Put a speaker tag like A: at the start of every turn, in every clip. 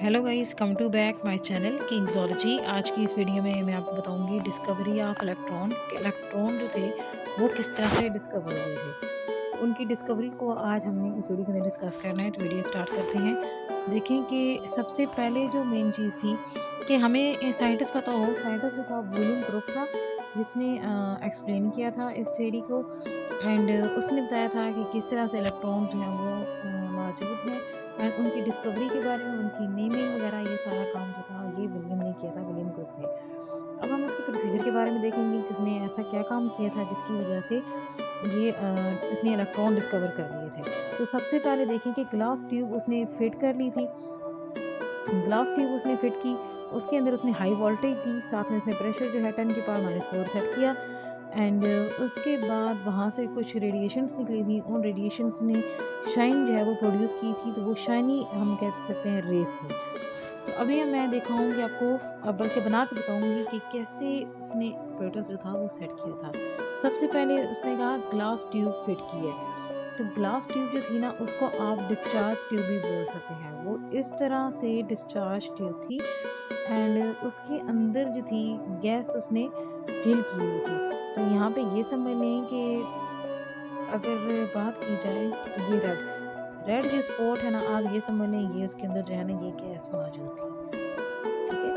A: Hello guys, come to back my channel Kingsology. आज की इस वीडियो में मैं आपको बताऊंगी डिस्कवरी ऑफ इलेक्ट्रॉन। इलेक्ट्रॉन जो थे वो किस तरह से डिस्कवर हुए थे। तो उनकी डिस्कवरी को आज हमने इस वीडियो के अंदर डिस्कस करना है। तो वीडियो स्टार्ट करते हैं। देखें कि सबसे पहले जो मेन चीज़ थी कि हमें साइंटिस्ट पता हो, साइंटिस्ट जो था विलियम क्रुक था, जिसने एक्सप्लेन किया था इस थ्योरी को। एंड उसने बताया था कि किस तरह से इलेक्ट्रॉन जो हैं वो मौजूद हैं। एंड उनकी डिस्कवरी के बारे में, उनकी नेमिंग वगैरह, ये सारा काम जो था ये विलियम ने किया था, विलियम क्रुक ने। अब हम उसके प्रोसीजर के बारे में देखेंगे कि उसने ऐसा क्या काम किया था जिसकी वजह से ये इसने इलेक्ट्रॉन डिस्कवर कर लिए थे। तो सबसे पहले देखें कि ग्लास ट्यूब उसने फिट कर ली थी। ग्लास ट्यूब उसने फिट की, उसके अंदर उसने हाई वोल्टेज दी, साथ में उसने प्रेशर जो है 10⁻⁴ सेट किया। एंड उसके बाद वहाँ से कुछ रेडिएशंस निकली थी। उन रेडिएशंस ने शाइन जो है वो प्रोड्यूस की थी, तो वो शाइनी हम कह सकते हैं रेस थी। तो अभी मैं दिखाऊंगी आपको, बल्कि बना के बताऊंगी कि कैसे उसने apparatus जो था वो सेट किया था। सबसे पहले उसने कहा ग्लास ट्यूब फिट की है। तो ग्लास ट्यूब जो थी ना, उसको आप डिस्चार्ज ट्यूब भी बोल सकते हैं। वो इस तरह से डिस्चार्ज ट्यूब थी। एंड उसके अंदर जो थी गैस उसने फिल की हुई थी। तो यहाँ पे ये समझ लें कि अगर बात की जाए तो ये रेड रेड जो स्पॉट है ना, आप ये समझ लें ये उसके अंदर जो है ना ये गैस मौजूद थी। ठीक है,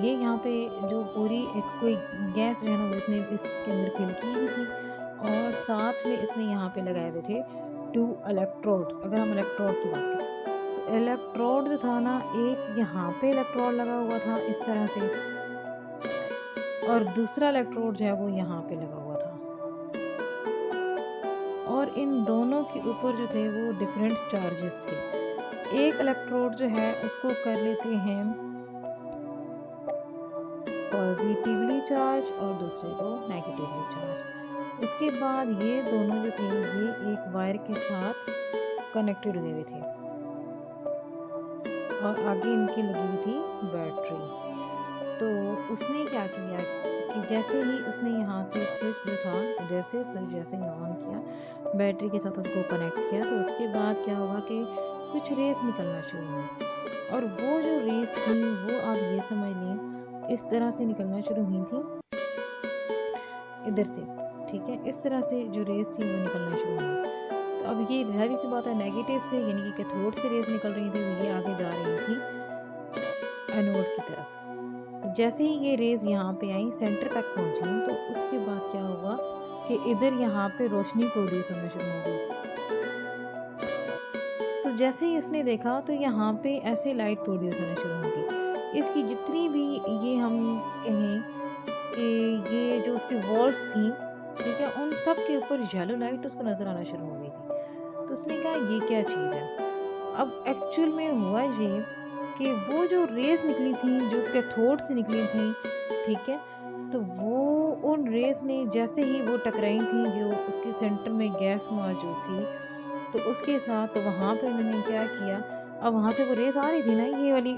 A: ये यहाँ पे जो पूरी एक कोई गैस जो है ना वो इसने इसके अंदर फिल की हुई थी। और साथ में इसने यहाँ पे लगाए हुए थे 2 इलेक्ट्रोड्स। अगर हम इलेक्ट्रोड की बात करें तो इलेक्ट्रोड जो था ना, एक यहाँ पे इलेक्ट्रोड लगा हुआ था इस तरह से, और दूसरा इलेक्ट्रोड जो है वो यहाँ पे लगा हुआ था। और इन दोनों के ऊपर जो थे वो डिफरेंट चार्जेस थे। एक इलेक्ट्रोड जो है उसको कर लेते हैं पॉजिटिवली चार्ज और दूसरे को नेगेटिवली चार्ज। उसके बाद ये दोनों जो थे ये एक वायर के साथ कनेक्टेड हुए थे और आगे इनकी लगी हुई थी बैटरी। तो उसने क्या किया कि जैसे ही उसने यहाँ से स्विच जो था, जैसे स्विच जैसे ही ऑन किया, बैटरी के साथ उसको कनेक्ट किया, तो उसके बाद क्या हुआ कि कुछ रेस निकलना शुरू हुई। और वो जो रेस थी वो आप ये समझ लें इस तरह से निकलना शुरू हुई थी, इधर से। ठीक है, इस तरह से जो रेस थी वो निकलना शुरू हुई। तो अब ये जाहिर सी बात है, नेगेटिव से यानी कि कैथोड से रेस निकल रही थी, तो ये आगे जा रही थी एनोड की तरफ। तो जैसे ही ये रेज यहाँ पे आई, सेंटर तक पहुँची, तो उसके बाद क्या हुआ कि इधर यहाँ पे रोशनी प्रोड्यूस होना शुरू हो गई। तो जैसे ही इसने देखा तो यहाँ पे ऐसे लाइट प्रोड्यूस होना शुरू हो गई। इसकी जितनी भी ये हम कहें कि ये जो उसकी वॉल्स थी, ठीक है, उन सब के ऊपर येलो लाइट उसको नज़र आना शुरू हो गई थी। तो उसने कहा ये क्या चीज़ है। अब एक्चुअल में हुआ ये कि वो जो रेस निकली थी, जो कैथोड से निकली थी, ठीक है, तो वो उन रेस ने जैसे ही वो टकराई थी, जो उसके सेंटर में गैस मौजूद थी, तो उसके साथ वहाँ पे उन्होंने क्या किया। अब वहाँ से वो रेस आ रही थी ना, ये वाली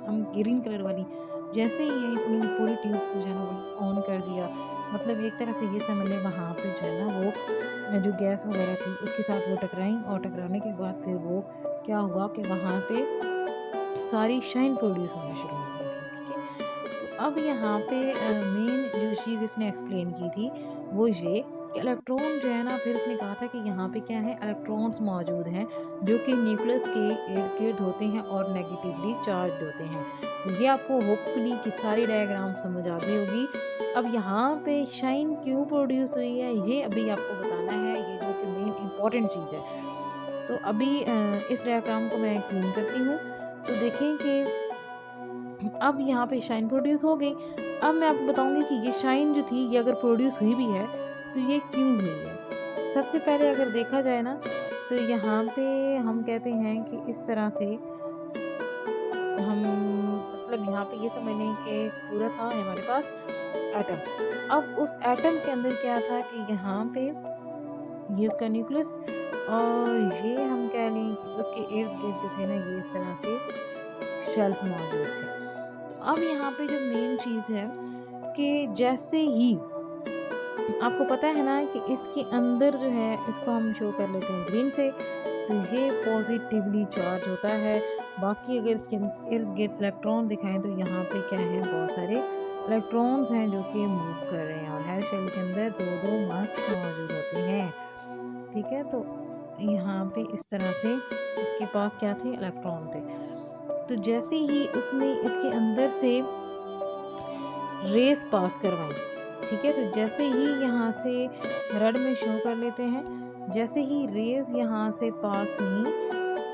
A: हम ग्रीन कलर वाली, जैसे ही यही उन्होंने पूरी ट्यूब को जो है ना वो ऑन कर दिया। मतलब एक तरह से ये समझ लें वहाँ पे जो है ना वो जो गैस वगैरह थी उसके साथ वो टकराई, और टकराने के बाद फिर वो क्या हुआ कि वहाँ पे सारी शाइन प्रोड्यूस होना शुरू हो गई थी। ठीक है, तो अब यहाँ पे मेन जो चीज़ इसने एक्सप्लेन की थी वो ये कि इलेक्ट्रॉन जो है ना, फिर उसने कहा था कि यहाँ पे क्या है, इलेक्ट्रॉन्स मौजूद हैं जो कि न्यूक्लियस के इर्द गिर्द होते हैं और नेगेटिवली चार्ज होते हैं। तो ये आपको होपफुली कि सारी डायग्राम समझ आ गई होगी। अब यहाँ पे शाइन क्यों प्रोड्यूस हुई है ये अभी आपको बताना है, ये जो कि मेन इम्पॉर्टेंट चीज़ है। तो अभी इस डायग्राम को मैं क्लीन करती हूँ। तो देखें कि अब यहाँ पे शाइन प्रोड्यूस हो गई। अब मैं आपको बताऊँगी कि ये शाइन जो थी ये अगर प्रोड्यूस हुई भी है तो ये क्यों हुई है। सबसे पहले अगर देखा जाए ना, तो यहाँ पे हम कहते हैं कि इस तरह से हम, मतलब यहाँ पे ये समझ लें कि पूरा था हमारे पास एटम। अब उस एटम के अंदर क्या था कि यहाँ पे ये उसका न्यूक्लियस, और ये हम कह लें कि उसके इर्द गिर्द जो थे ना ये इस तरह से शेल्स मौजूद थे। तो अब यहाँ पे जो मेन चीज़ है कि जैसे ही आपको पता है ना कि इसके अंदर जो है इसको हम शो कर लेते हैं ग्रीन से, तो ये पॉजिटिवली चार्ज होता है। बाकी अगर इसके इर्द गिर्द इलेक्ट्रॉन दिखाएं तो यहाँ पे क्या है, बहुत सारे इलेक्ट्रॉन्स हैं जो कि मूव कर रहे हैं, और हर शेल के अंदर दो दो मास्क मौजूद होते हैं। ठीक है, तो यहाँ पे इस तरह से इसके पास क्या थे, इलेक्ट्रॉन थे। तो जैसे ही उसने इसके अंदर से रेस पास करवाई, ठीक है, तो जैसे ही यहाँ से रेड में शो कर लेते हैं, जैसे ही रेज यहाँ से पास हुई,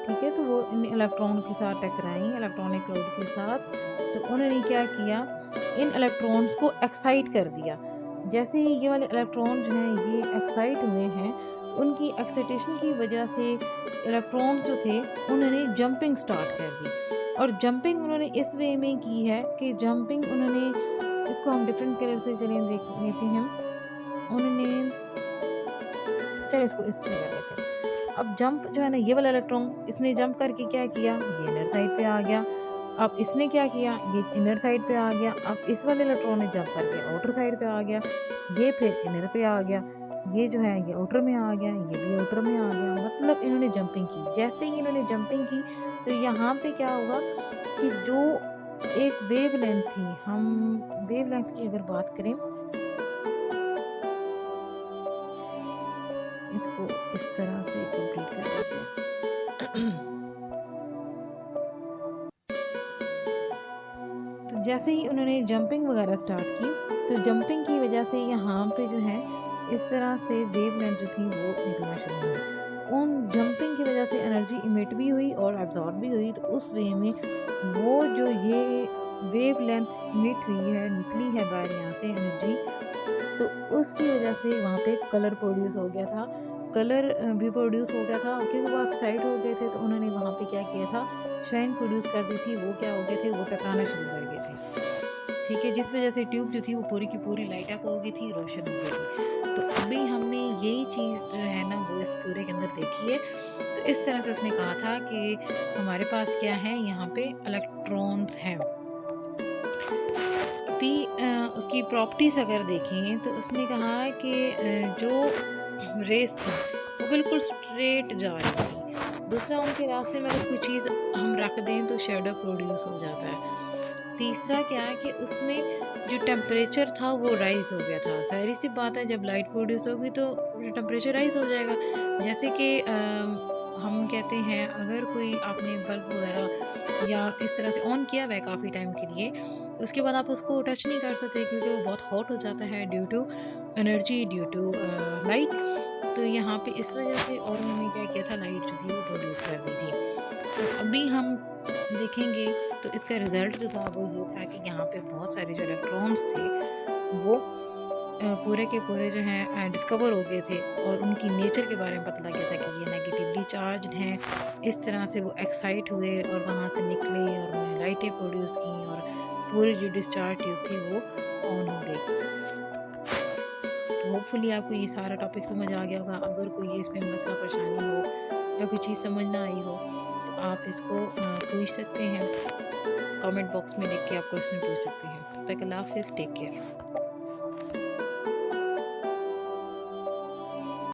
A: ठीक है, तो वो इन इलेक्ट्रॉन के साथ टकराई, इलेक्ट्रॉनिक क्लाउड के साथ। तो उन्होंने क्या किया, इन इलेक्ट्रॉन्स को एक्साइट कर दिया। जैसे ही ये वाले इलेक्ट्रॉन जो हैं ये एक्साइट हुए हैं, उनकी एक्साइटेशन की वजह से इलेक्ट्रॉन्स जो थे उन्होंने जंपिंग स्टार्ट कर दी। और जंपिंग उन्होंने इस वे में की है कि जंपिंग उन्होंने, इसको हम डिफरेंट कलर से चलें देख लेते हैं, उन्होंने, चलो इसको इस तरह कर लेते हैं। अब जंप जो है ना, ये वाला इलेक्ट्रॉन इसने जंप करके क्या किया, ये इनर साइड पे आ गया। अब इसने क्या किया, ये इनर साइड पे आ गया। अब इस वाले इलेक्ट्रॉन ने जंप करके आउटर साइड पे आ गया, ये फिर इनर पे आ गया, ये जो है ये आउटर में आ गया, ये भी आउटर में आ गया। मतलब इन्होंने जंपिंग की। जैसे ही इन्होंने जंपिंग की तो यहाँ पे क्या होगा कि जो एक वेव लेंथ थी, हम वेव लेंथ की अगर बात करें, इसको इस तरह से कंप्लीट कर देते हैं। तो जैसे ही उन्होंने जंपिंग वगैरह स्टार्ट की, तो जंपिंग की वजह से यहाँ पे जो है इस तरह से वेव लेंथ जो थी वो निकलना शुरू हुई। उन जंपिंग की वजह से एनर्जी इमिट भी हुई और एब्जॉर्ब भी हुई। तो उस वे में वो जो ये वेव लेंथ इमिट हुई है, निकली है बाहर यहाँ से एनर्जी, तो उसकी वजह से वहाँ पे कलर प्रोड्यूस हो गया था। कलर भी प्रोड्यूस हो गया था क्योंकि वो एक्साइट हो गए थे। तो उन्होंने वहाँ पे क्या किया था, शाइन प्रोड्यूस कर दी थी। वो क्या हो गए थे, वो टकराना शुरू कर गए थे। ठीक है, जिस वजह से ट्यूब जो थी वो पूरी की पूरी लाइट अप हो गई थी, रोशन हो गई थी। तो अभी हमने यही चीज़ जो है ना वो इस पूरे के अंदर देखी है। तो इस तरह से उसने कहा था कि हमारे पास क्या है, यहाँ पे इलेक्ट्रॉन्स हैं। अभी उसकी प्रॉपर्टीज़ अगर देखें तो उसने कहा कि जो रेस थी वो बिल्कुल स्ट्रेट जा रही थी। दूसरा, उनके रास्ते में अगर कोई चीज़ हम रख दें तो शेडो प्रोड्यूस हो जाता है। तीसरा क्या है कि उसमें जो टेम्परेचर था वो राइज़ हो गया था। ज़ाहिर सी बात है, जब लाइट प्रोड्यूस होगी तो टेम्परेचर राइज़ हो जाएगा। जैसे कि हम कहते हैं, अगर कोई आपने बल्ब वगैरह या इस तरह से ऑन किया हुआ है काफ़ी टाइम के लिए, उसके बाद आप उसको टच नहीं कर सकते क्योंकि वो बहुत हॉट हो जाता है due to energy, due to light. तो यहाँ पे इस वजह से, और उन्होंने क्या किया था, लाइट जो थी वो प्रोड्यूस कर दी थी। तो अभी हम देखेंगे तो इसका रिज़ल्ट जो था वो ये था कि यहाँ पे बहुत सारे जो इलेक्ट्रॉन्स थे वो पूरे के पूरे जो हैं डिस्कवर हो गए थे, और उनकी नेचर के बारे में पता लग गया था कि ये नेगेटिवली चार्ज हैं। इस तरह से वो एक्साइट हुए और वहाँ से निकले और उन्होंने लाइटें प्रोड्यूस की, और पूरी जो डिस्चार्ज ट्यूब थी वो ऑन हो गई। तो होपफुली आपको ये सारा टॉपिक समझ आ गया होगा। अगर कोई इसमें मसला परेशानी हो या कोई चीज़ समझ ना आई हो तो आप इसको पूछ सकते हैं, कमेंट बॉक्स में लिख के आप क्वेश्चन पूछ सकते हैं। तब तक अल्लाह हाफ़िज़, टेक केयर।